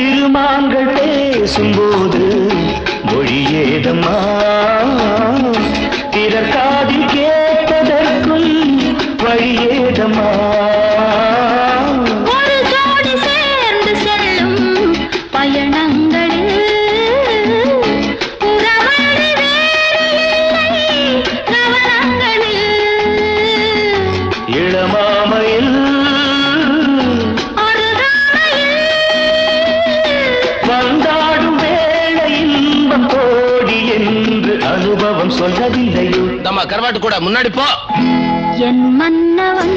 இருமான்கள் பேசும்போது மொழியேதம்மா பிறர் காதில் கேட்பதற்கும் வழியேதம்மா ஒரு ஜோடி சேர்ந்து செல்லும் பயணங்களில் உறவழி வேறு இல்லை கவனங்களில் இளமாமையில் வந்தாடும் வேளை இன்பம் கோடி என்று அனுபவம் சொல்லவில்லையோ நம்ம கரவாட்டு கூட முன்னாடி போ என் மன்னவன்